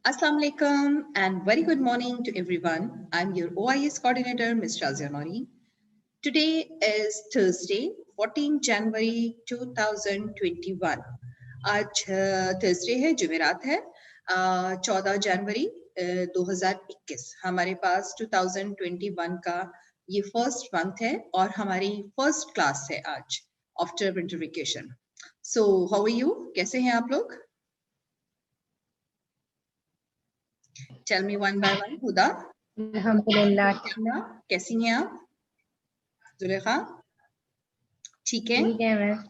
Assalamu alaikum and very good morning to everyone. I'm your OIS coordinator, Ms. Shazia Nori. Today is Thursday, 14 January 2021. आज Thursday है, जुमेरात है, 14 जनवरी 2021. हमारे पास 2021 का ये first month है और हमारी फर्स्ट क्लास है आज after winter vacation. So how are you? कैसे हैं आप लोग? Tell me one by one. हुदा, अल्हम्दुलिल्लाह कैसी हैं आप? जुलेखा, ठीक है? ठीक है मैम।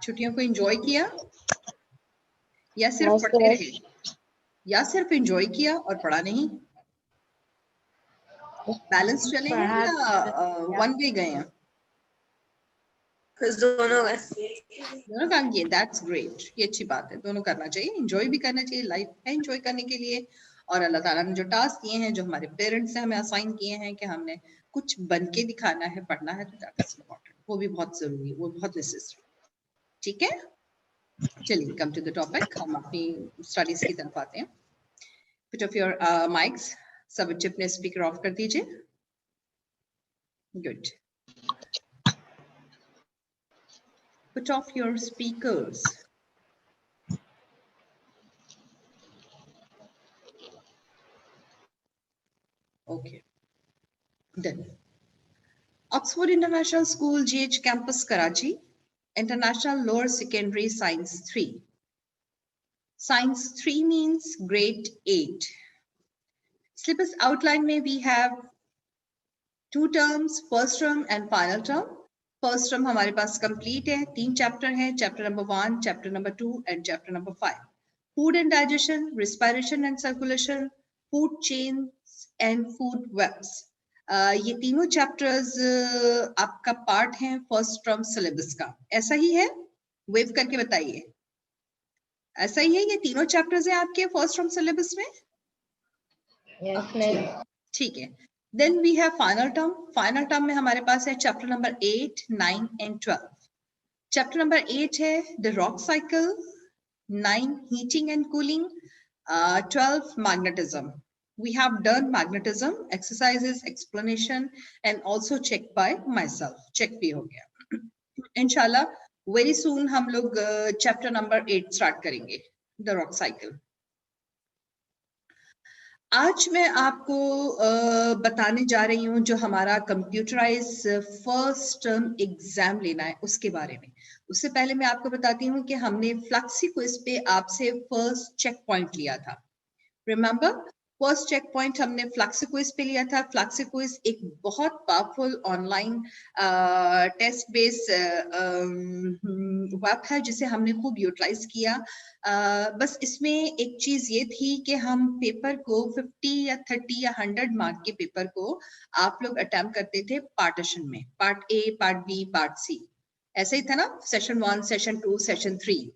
छुट्टियों को एंजॉय किया या सिर्फ पढ़ते रहे? या सिर्फ एंजॉय किया और पढ़ा नहीं? बैलेंस चले हैं या वन वे गए हैं? दोनों काम किए. That's great. ये अच्छी बात है, दोनों करना चाहिए. एंजॉय भी करना चाहिए, लाइफ है एंजॉय करने के लिए. और अल्लाह ताला ने जो टास्क दिए हैं, जो हमारे पेरेंट्स ने हमें असाइन किए हैं कि हमने कुछ बन के दिखाना है, पढ़ना है, तो दैट इज इम्पोर्टेंट. वो भी बहुत जरूरी है, वो बहुत नेसेसरी. ठीक है, चलिए कम टू द टॉपिक. हम अपनी स्टडीज की तरफ आते हैं. Put off your mics. सब बच्चे अपने स्पीकर ऑफ कर दीजिए. Good. Put off your speakers. Okay. Done. Oxford International School, GH Campus, Karachi. International Lower Secondary Science 3. Science 3 means grade 8. Syllabus outline में we have two terms, first term and final term. First term हमारे पास complete है, 3 chapter है, chapter number 1, chapter number 2 and chapter number 5. Food and digestion, respiration and circulation, food chains and food webs. ये तीनों chapters आपका part हैं first term syllabus का. ऐसा ही है? वेव करके बताइए. ऐसा ही है? ये तीनों चैप्टर्स हैं आपके फर्स्ट टर्म सिलेबस में? ठीक है. Then we have final term. Final term में हमारे पास है chapter number 8, 9 and 12. Chapter number 8 है the rock cycle, 9 heating and cooling, 12 magnetism. We have done magnetism exercises, explanation and also check by myself. check भी हो गया. इंशाल्लाह very soon हम लोग chapter number 8 start करेंगे, the rock cycle. आज मैं आपको बताने जा रही हूँ जो हमारा कंप्यूटराइज फर्स्ट टर्म एग्जाम लेना है उसके बारे में. उससे पहले मैं आपको बताती हूँ कि हमने फ्लैक्सी क्विज पे आपसे फर्स्ट चेक पॉइंट लिया था. रिमेंबर, फर्स्ट चेक पॉइंट हमने फ्लैक्सी क्विज पे लिया था. फ्लैक्सी क्विज एक बहुत powerful online test based web है जिसे हमने खूब यूटिलाइज किया. बस इसमें एक चीज ये थी कि हम पेपर को 50 या 30 या 100 मार्क के पेपर को आप लोग अटेम्प्ट करते थे पार्टीशन में, part A, part B, part C. ऐसा ही था ना? Session 1, session 2, session 3.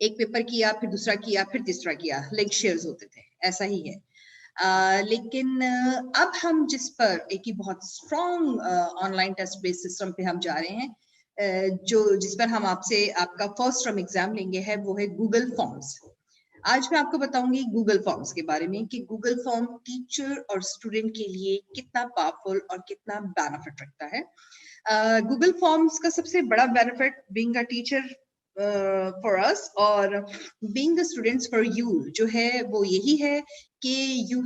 एक पेपर किया, फिर दूसरा किया, फिर तीसरा किया, लिंक शेयर्स होते थे. ऐसा ही है. लेकिन अब हम जिस पर एक ही बहुत strong online test based system पे हम जा रहे हैं, जो जिस पर हम आपसे आपका फर्स्ट टर्म एग्जाम लेंगे है, वो है गूगल फॉर्म्स. आज मैं आपको बताऊंगी गूगल फॉर्म्स के बारे में कि गूगल फॉर्म टीचर और स्टूडेंट के लिए कितना पावरफुल और कितना बेनिफिट रखता है. गूगल फॉर्म्स का सबसे बड़ा benefit being a teacher for us और being the students for you जो है वो यही है कि you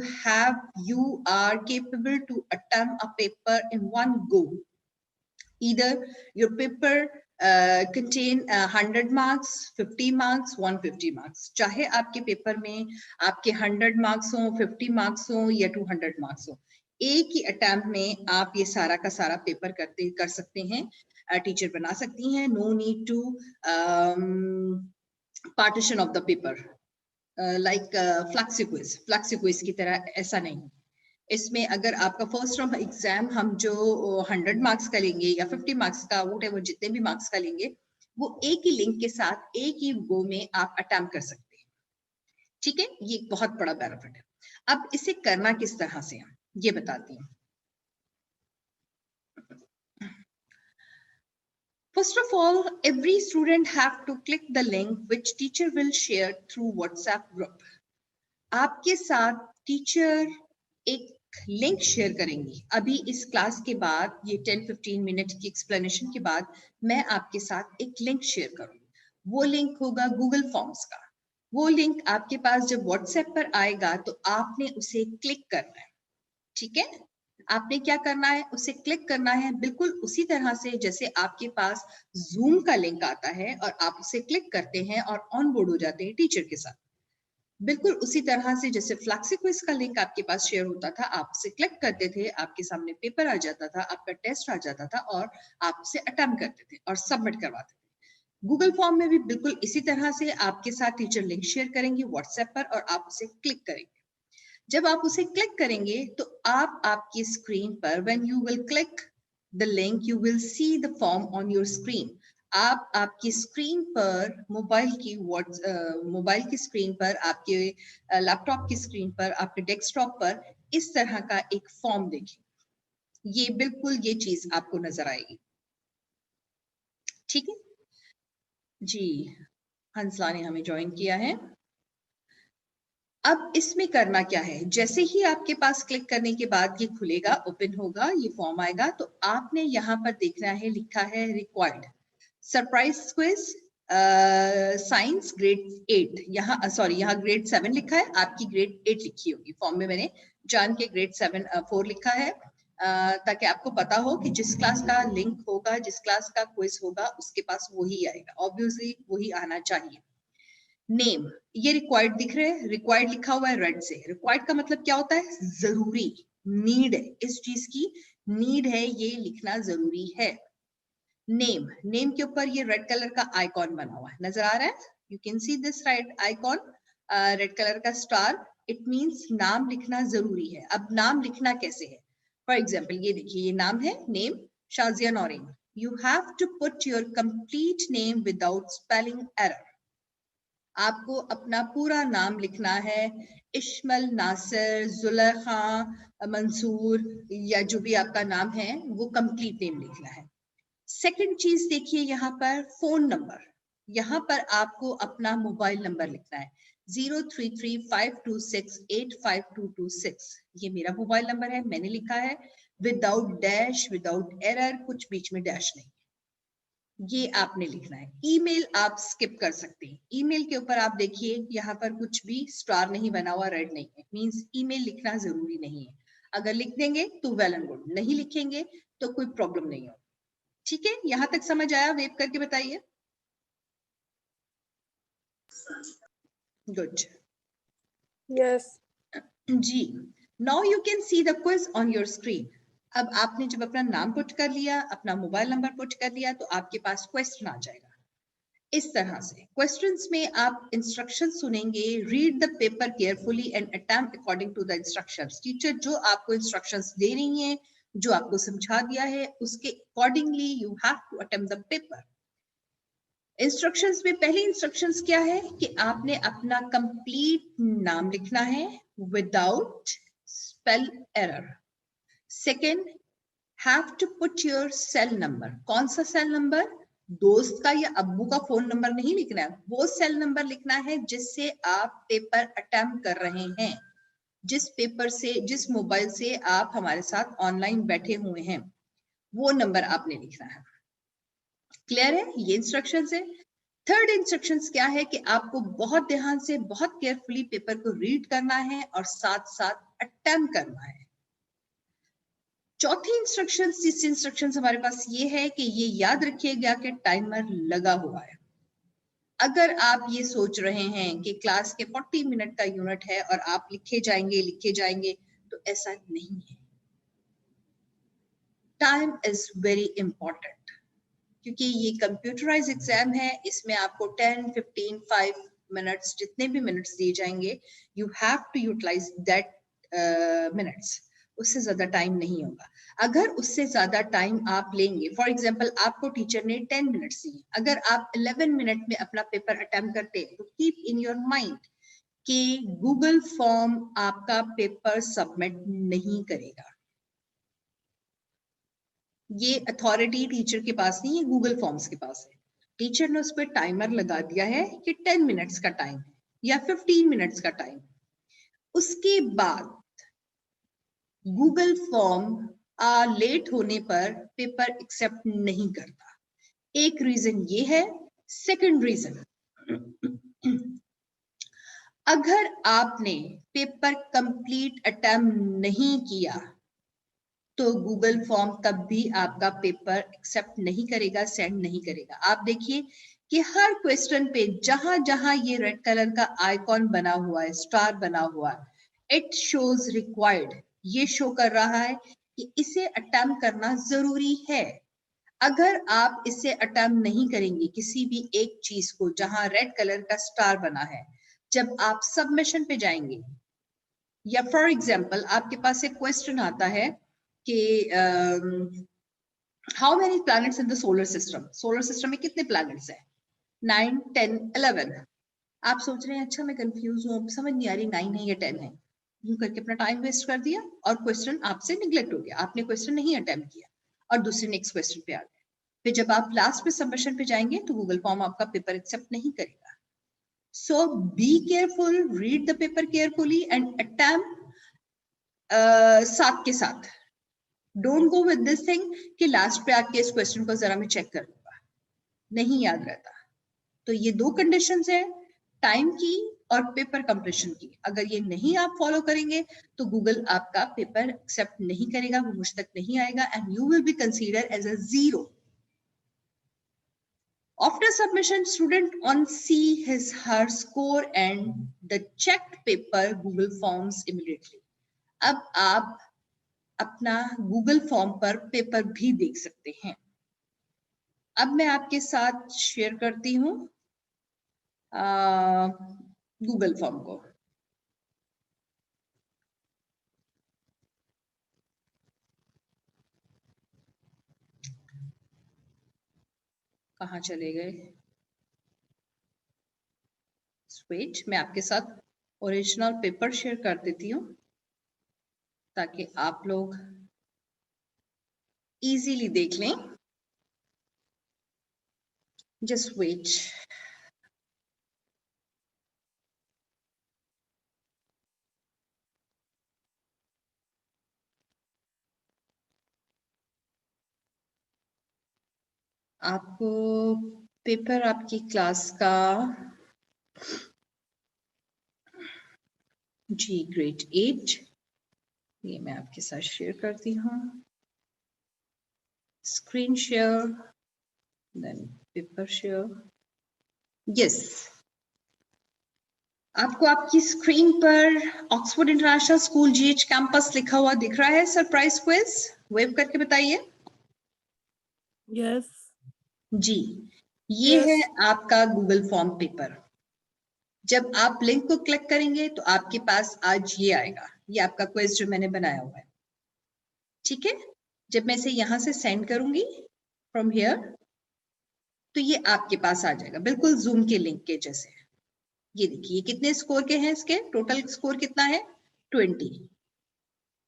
are capable to attempt a paper in one go. Either your paper contain 100 marks, 50 marks, 150 marks. चाहे आपके पेपर में आपके 100 marks हो, 50 marks हो या 200 marks हो, एक ही अटेम्प्ट में आप ये सारा का सारा पेपर कर सकते हैं, टीचर बना सकती हैं. No need to partition of the paper like flexi quiz की तरह. ऐसा नहीं. इसमें अगर आपका फर्स्ट टर्म एग्जाम हम जो 100 मार्क्स का लेंगे या 50 मार्क्स का, व्हाटएवर जितने भी मार्क्स का लेंगे, वो एक ही लिंक के साथ एक ही गो में आप अटेम्प्ट कर सकते हैं. ठीक है, ये एक बहुत बड़ा बेनिफिट है. अब इसे करना किस तरह से है ये बताती हूँ. First of all, every student have to click the link which teacher will share through WhatsApp group. आपके साथ टीचर एक लिंक शेयर करेंगी। अभी इस क्लास के बाद, ये 10-15 मिनट की एक्सप्लेनेशन के बाद, मैं आपके साथ एक लिंक शेयर करूंगी। वो लिंक होगा गूगल फॉर्म्स का। वो लिंक आपके पास जब व्हाट्सएप पर आएगा तो आपने उसे क्लिक करना है। ठीक है, आपने क्या करना है, उसे क्लिक करना है, बिल्कुल उसी तरह से जैसे आपके पास जूम का लिंक आता है और आप उसे क्लिक करते हैं और ऑन बोर्ड हो जाते हैं टीचर के साथ। बिल्कुल उसी तरह से जैसे फ्लैक्सी क्विज का लिंक आपके पास शेयर होता था, आप उसे क्लिक करते थे, आपके सामने पेपर आ जाता था, आपका टेस्ट आ जाता था और आप उसे अटेम्प्ट करते थे और सबमिट करवाते थे। गूगल फॉर्म में भी बिल्कुल इसी तरह से आपके साथ टीचर लिंक शेयर करेंगे व्हाट्सएप पर और आप उसे क्लिक करेंगे। जब आप उसे क्लिक करेंगे तो आप आपकी स्क्रीन पर, when you will click the link, you will see the form on your screen. आप आपकी स्क्रीन पर, मोबाइल की स्क्रीन पर, आपके लैपटॉप की स्क्रीन पर, आपके डेस्कटॉप पर इस तरह का एक फॉर्म देखें। ये बिल्कुल ये चीज आपको नजर आएगी। ठीक है जी, हंसला ने हमें ज्वाइन किया है। अब इसमें करना क्या है, जैसे ही आपके पास क्लिक करने के बाद ये खुलेगा, ओपन होगा, ये फॉर्म आएगा, तो आपने यहाँ पर देखना है, लिखा है required surprise quiz science grade 8, यहाँ सॉरी यहाँ ग्रेड 7 लिखा है, आपकी ग्रेड 8 लिखी होगी। फॉर्म में मैंने जान के ग्रेड 4 लिखा है, ताकि आपको पता हो कि जिस क्लास का लिंक होगा, जिस क्लास का क्विज होगा, उसके पास वही आएगा, ऑब्वियसली वही आना चाहिए। नेम, ये रिक्वायर्ड दिख रहे हैं, रिक्वायर्ड लिखा हुआ है रेड से। रिक्वायर्ड का मतलब क्या होता है, जरूरी, नीड है, इस चीज की नीड है, ये लिखना जरूरी है। नेम, नेम के ऊपर ये रेड कलर का आइकॉन बना हुआ है, नजर आ रहा है, you can see this red icon, red colour का स्टार, इट मींस नाम लिखना जरूरी है। अब नाम लिखना कैसे है, फॉर एग्जाम्पल ये देखिए, ये नाम है, name Shazia Naureen. You have to put your complete name without spelling error. आपको अपना पूरा नाम लिखना है, इश्मल, नासिर, जुलेखा, मंसूर, या जो भी आपका नाम है वो कंप्लीट नेम लिखना है। सेकंड चीज देखिए यहाँ पर, फोन नंबर, यहाँ पर आपको अपना मोबाइल नंबर लिखना है, 033526852226। ये मेरा मोबाइल नंबर है, मैंने लिखा है, विदाउट डैश, विदाउट एरर, कुछ बीच में डैश नहीं, ये आपने लिखना है। ईमेल आप स्किप कर सकते हैं, ईमेल के ऊपर आप देखिए यहाँ पर कुछ भी स्टार नहीं बना हुआ, रेड नहीं है, मींस ईमेल लिखना जरूरी नहीं है। अगर लिख देंगे तो वेल एंड गुड, नहीं लिखेंगे तो कोई प्रॉब्लम नहीं हो। ठीक है, यहां तक समझ आया, वेव करके बताइए। Good, yes. जी। Now you can see the quiz on your screen. अब आपने जब अपना नाम पुट कर लिया, अपना मोबाइल नंबर पुट कर लिया, तो आपके पास क्वेश्चन आ जाएगा इस तरह से। क्वेश्चंस में आप इंस्ट्रक्शन सुनेंगे, read the paper carefully and attempt according to the instructions. Teacher जो आपको इंस्ट्रक्शंस दे रही हैं, जो आपको समझा दिया है, उसके accordingly you have to attempt the paper. Instructions में पहली इंस्ट्रक्शंस क्या है कि आपने अपना कंप्लीट नाम लिखना है without spell error. Second, have to put your cell number. कौन सा सेल नंबर, दोस्त का या अब्बू का फोन नंबर नहीं लिखना है, वो सेल नंबर लिखना है जिससे आप पेपर अटेम्प्ट कर रहे हैं, जिस पेपर से, जिस मोबाइल से आप हमारे साथ ऑनलाइन बैठे हुए हैं, वो नंबर आपने लिखना है। क्लियर है, ये इंस्ट्रक्शंस है। थर्ड इंस्ट्रक्शंस क्या है कि आपको बहुत ध्यान से, बहुत केयरफुली पेपर को रीड करना है और साथ साथ अटेम्प्ट करना है। चौथी इंस्ट्रक्शंस, तीसरी इंस्ट्रक्शंस हमारे पास ये है कि ये याद रखिएगा कि टाइमर लगा हुआ है। अगर आप ये सोच रहे हैं कि क्लास के 40 मिनट का यूनिट है और आप लिखे जाएंगे, तो ऐसा नहीं है। टाइम इज वेरी इंपॉर्टेंट, क्योंकि ये कंप्यूटराइज एग्जाम है, इसमें आपको 10, 15, 5 मिनट्स, जितने भी मिनट्स दिए जाएंगे, you have to utilize that minutes, उससे ज्यादा टाइम नहीं होगा। अगर उससे ज्यादा टाइम आप लेंगे, फॉर एग्जांपल आपको टीचर ने 10 मिनट्स दिए, अगर आप 11 मिनट में अपना पेपर अटेम्प्ट करते हैं, तो कीप इन योर माइंड कि गूगल फॉर्म आपका पेपर सबमिट नहीं करेगा। ये अथॉरिटी टीचर के पास नहीं है, गूगल फॉर्म्स के पास है। टीचर ने उस पर टाइमर लगा दिया है कि 10 मिनट्स का टाइम है या 15 मिनट्स का टाइम। उसके बाद गूगल फॉर्म लेट होने पर पेपर एक्सेप्ट नहीं करता। एक रीजन ये है। सेकंड रीजन, अगर आपने पेपर कंप्लीट अटेम्प्ट नहीं किया तो गूगल फॉर्म तब भी आपका पेपर एक्सेप्ट नहीं करेगा, सेंड नहीं करेगा। आप देखिए कि हर क्वेश्चन पे जहां जहां ये रेड कलर का आइकॉन बना हुआ है, स्टार बना हुआ है, इट शोज रिक्वायर्ड, ये शो कर रहा है कि इसे अटेम्प्ट करना जरूरी है। अगर आप इसे अटेम्प्ट नहीं करेंगे किसी भी एक चीज को जहां रेड कलर का स्टार बना है, जब आप सबमिशन पे जाएंगे, या फॉर एग्जाम्पल आपके पास एक क्वेश्चन आता है कि how many planets in the solar system, solar system में कितने प्लैनेट्स हैं? 9, 10, 11। आप सोच रहे हैं अच्छा मैं कंफ्यूज हूँ, समझ नहीं आ रही 9 है या 10 है, यूं करके अपना टाइम वेस्ट कर दिया और क्वेश्चन आपसे निग्लेक्ट हो गया, आपने क्वेश्चन नहीं अटेम्प्ट किया और दूसरे नेक्स्ट क्वेश्चन पे आ गए। फिर जब आप लास्ट पे सबमिशन पे जाएंगे तो गूगल फॉर्म आपका पेपर एक्सेप्ट नहीं करेगा। So be careful, read the paper carefully and attempt साथ के साथ। Don't go with this thing कि लास्ट पे आके इस क्वेश्चन को जरा मैं चेक कर लूंगा, नहीं याद रहता। तो ये दो कंडीशंस है, टाइम की और पेपर कंप्लीशन की। अगर ये नहीं आप फॉलो करेंगे तो गूगल आपका पेपर एक्सेप्ट नहीं करेगा, वो मुझ तक नहीं आएगा and you will be consider as a 0। After submission, student on see his her score and the checked paper Google Forms immediately. अब आप अपना गूगल फॉर्म पर पेपर भी देख सकते हैं। अब मैं आपके साथ शेयर करती हूँ गूगल फॉर्म को। कहाँ चले गए? वेट, मैं आपके साथ ओरिजिनल पेपर शेयर कर देती हूँ ताकि आप लोग इजीली देख लें। Just wait. आपको पेपर आपकी क्लास का जी ग्रेड 8, ये मैं आपके साथ शेयर करती हूँ। Screen share, then paper share. Yes, आपको आपकी स्क्रीन पर Oxford International School GH campus लिखा हुआ दिख रहा है? सरप्राइज क्विज वेव करके बताइए। Yes. जी, ये Yes. है आपका गूगल फॉर्म पेपर। जब आप लिंक को क्लिक करेंगे तो आपके पास आज ये आएगा, ये आपका क्विज जो मैंने बनाया हुआ है। ठीक है, जब मैं इसे यहां से सेंड करूंगी फ्रॉम हियर तो ये आपके पास आ जाएगा, बिल्कुल जूम के लिंक के जैसे। ये देखिए कितने स्कोर के हैं, इसके टोटल स्कोर कितना है? 20।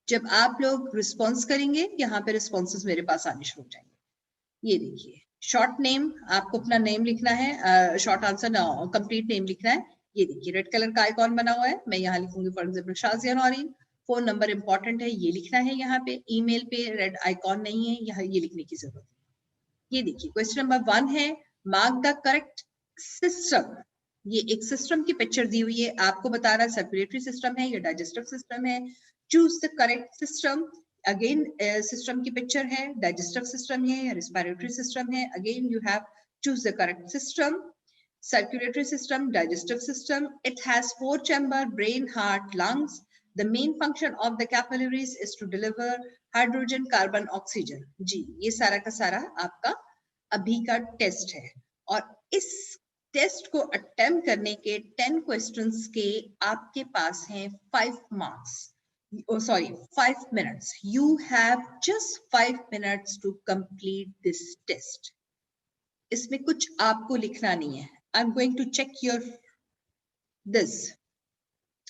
जब आप लोग रिस्पॉन्स करेंगे, यहाँ पे रिस्पॉन्सेस मेरे पास आने शुरू हो जाएंगे। ये देखिए, शॉर्ट नेम, आपको अपना नेम लिखना है, शॉर्ट आंसर ना, कंप्लीट नेम लिखना है। ये देखिए रेड कलर का आइकॉन बना हुआ है, मैं यहाँ लिखूंगी for example Shazia Naureen. Phone number important है, ये लिखना है यहाँ पे। ईमेल पे रेड आइकॉन नहीं है, यहाँ ये लिखने की जरूरत है। ये देखिए क्वेश्चन नंबर 1 है, मार्क द करेक्ट सिस्टम। ये एक सिस्टम की पिक्चर दी हुई है, आपको बता रहा है सर्कुलेटरी सिस्टम है या डाइजेस्टिव सिस्टम है। Choose the correct system. Again system की पिक्चर है, डाइजेस्टिव सिस्टम है या रेस्पिरेटरी सिस्टम है। Again you have choose the correct system. Circulatory system, digestive system. It has 4 chambers: brain, heart, lungs. The main function of the capillaries is to deliver hydrogen, carbon, oxygen. जी, ये सारा का सारा आपका अभी का test है और इस टेस्ट को अटेम्प्ट करने के 10 क्वेश्चंस के आपके पास हैं 5 marks. Oh, sorry, 5 minutes. You have just 5 minutes to complete this test. इसमें कुछ आपको लिखना नहीं है। I'm going to check your this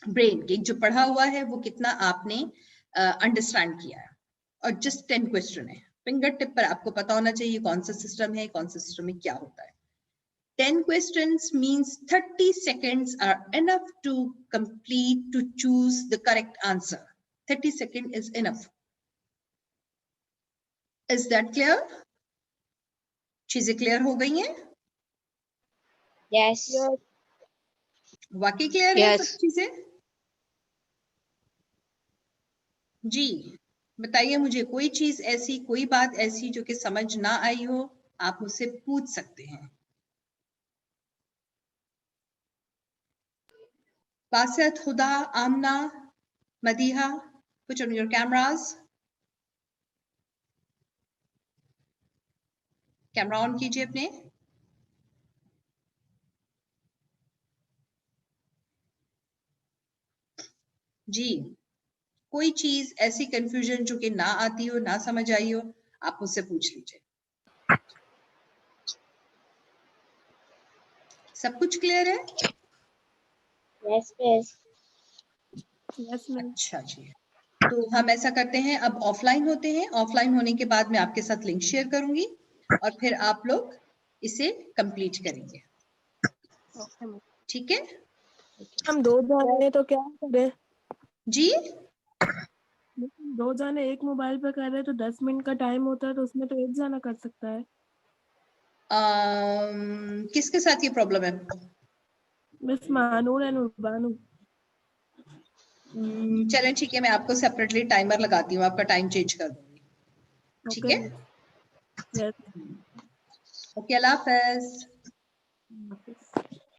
brain कि जो पढ़ा हुआ है वो कितना आपने अंडरस्टैंड किया है, और जस्ट 10 क्वेश्चन है। फिंगर टिप पर आपको पता होना चाहिए कौन सा सिस्टम है, कौन सा सिस्टम में क्या होता है। 10 questions means 30 seconds are enough to complete, to choose the correct answer. 30 seconds is enough. Is that clear? चीजें clear हो गई हैं? Yes. Yes. वाकई clear है Yes. सब चीजें? जी, बताइए मुझे कोई चीज ऐसी, कोई बात ऐसी जो कि समझ ना आई हो, आप मुझसे पूछ सकते हैं. Basit, Huda, Amna, Madiha, put on your cameras. Camera on कीजिए अपने. जी, कोई चीज ऐसी कंफ्यूजन जो कि ना आती हो, ना समझ आई हो, आप मुझसे पूछ लीजिए. सब कुछ क्लियर है? Yes, yes. Yes, ma'am. अच्छा जी, तो हम ऐसा करते हैं, अब ऑफलाइन होते हैं. ऑफलाइन होने के बाद मैं आपके साथ लिंक शेयर करूंगी और फिर आप लोग इसे कंप्लीट करेंगे. Okay, ma'am. ठीक है हम 2 जाने हैं तो क्या करें? जी? 2 जाने एक मोबाइल पे कर रहे हैं तो 10 मिनट का टाइम होता है तो उसमें तो एक जना कर सकता है. किसके साथ ये प्रॉब्लम है? Miss Manoor and Urbanu. चलें ठीक है, मैं आपको सेपरेटली टाइमर लगाती हूँ, आपका टाइम चेंज कर दूंगी. ठीक Okay, है? miss. Yes. ओके, अल्लाह हाफिज. Okay.